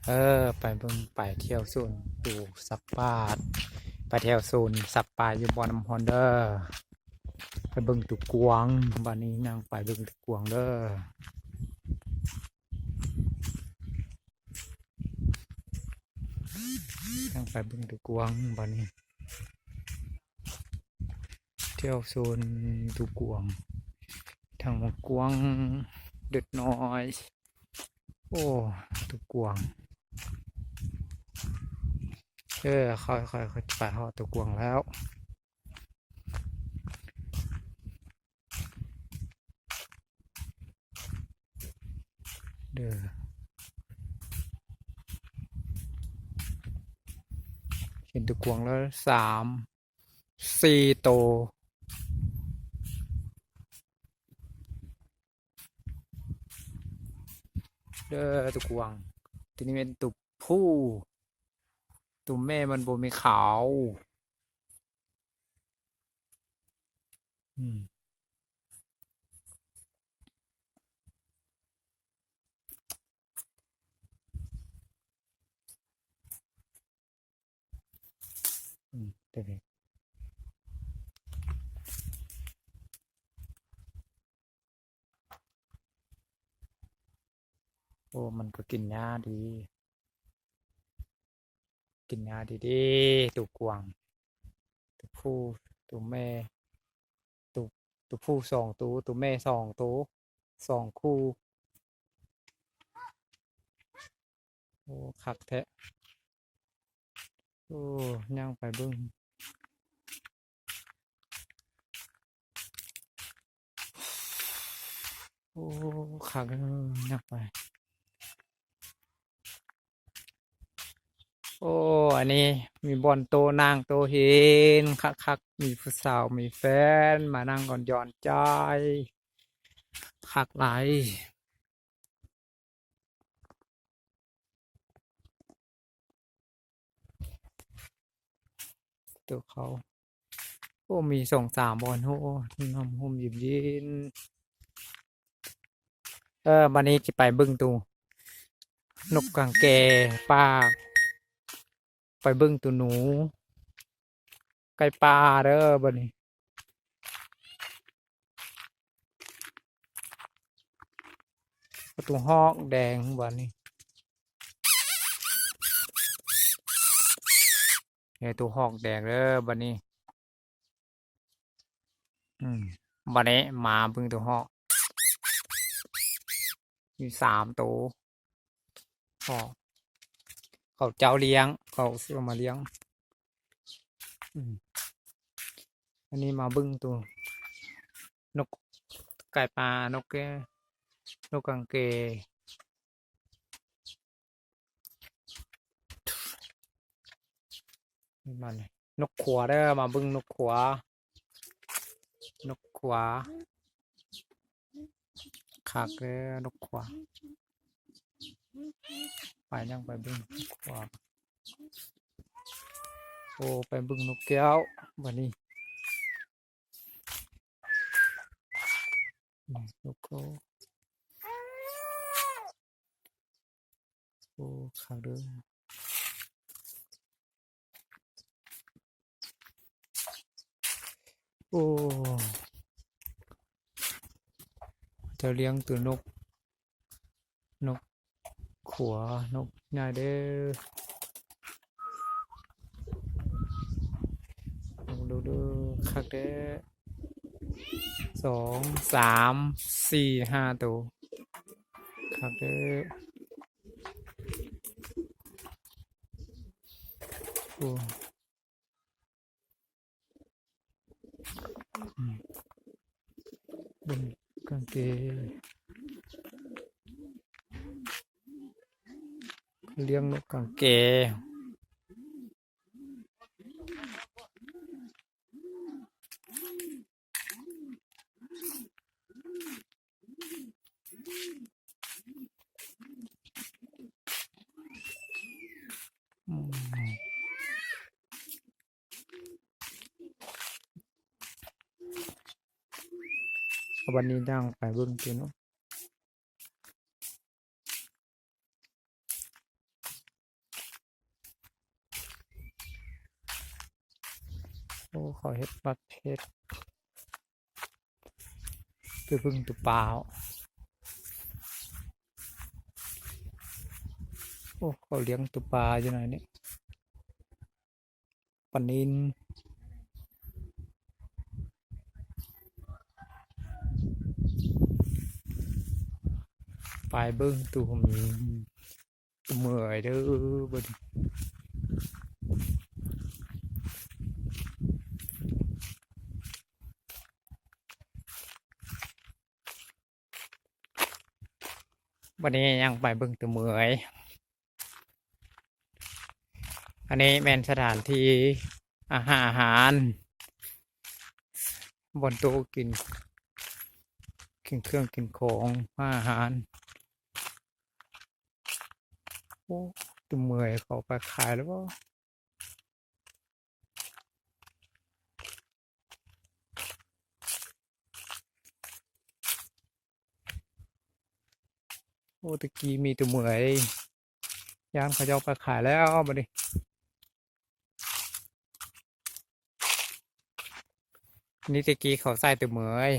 ไปเบิ่งไปเที่ยวศูนย์ดูสัตว์ป่าไปเที่ยวศูนย์สัตว์ป่าอยู่บ่อน้ำฮอนเด้อไปเบิ่งตุกกวางบ้านนี้นางไปเบิ่งตุกกวางเด้อนางไปเบิ่งตุกกวางบ้านนี้เที่ยวศูนย์ตุกกวางทางมังกวางเด็ดน้อยโอ้ตุกกวางค่อยไปหอตุกกวางแล้วเด้อเห็นตุกกวางแล้ว4 โตวเด้อตุกกวางทีนี้เป็นตุกผู้ตุกแม่มันบ่มีเขาอืมเด็กโอ้มันก็กินหญ้าดี กินหญ้าดีๆตุกกวางตุกผู้ตุกแม่ตุกตุกผู้2 ตัวตุกแม่2 ตัว2 คู่โอ้คักแท้โอ้ย่างไปเบิ่งโอ้คักย่างไปโอ้อันนี้มีบอนโตนางโตเห็นคักมีผู้สาวมีแฟนมานั่งก่อนหย่อนใจคักหลายตัวเขาโอ้มี2-3บอนโอ้น้ำห่มเย็นบัดนี้สิไปเบิ่งตูนกกังแกป่าไปเบิ่งตัวหนูไก่ป่าเด้อบัดนี้ตัวฮอกแดงบัดนี้ตัวฮอกแดงเด้อบัดนี้บัดนี้มาเบิ่งตัวฮอกมี3 ตัวฮอกเขาเจ้าเลี้ยงเขาซื้อมาเลี้ยงอันนี้มาเบิ่งตัวนกไก่ป่านกกังเกมันนกขัวเด้อมาเบิ่งนกขัวคักเด้อนกขัวไปยังไปเบิ่งนกขัวโอ้ไปเบิ่งนกแก้วบัดนี้นกเขาโอ้คักเด้อโอ้จะเลี้ยงตัวนกขัวนกง่ายเด้อดูคักเด้อ2 3 4 5 ตัวคักเด้อโอ้เป็นกางเกงเลี้ยงนกกางเกงวันนี้ดังไปเบิ่งตัวเนาะ โอ้เขาเฮ็ดบักเฮ็ดตัวพึ่งตัวเปล่าโอ้เขาเลี้ยงตัวปลาอยู่ไหนเนี่ยปลานิลไปเบิ้งตัวผมตัวเมื่อยเด้อบ่ดิวันนี้ยังไปเบิ้งตัวเมื่อยอันนี้แม่นสถานที่อาหารบนโต๊ะกินเครื่องกินของอาหารโอ้ตัวเมื่อยเขาไปขายแล้วก็โอ้ตะกี้มีตัวเมื่อยย่านเขาจะเอาไปขายแล้วบัดนี้นี่ตะกี้เขาใส่ตัวเมื่อย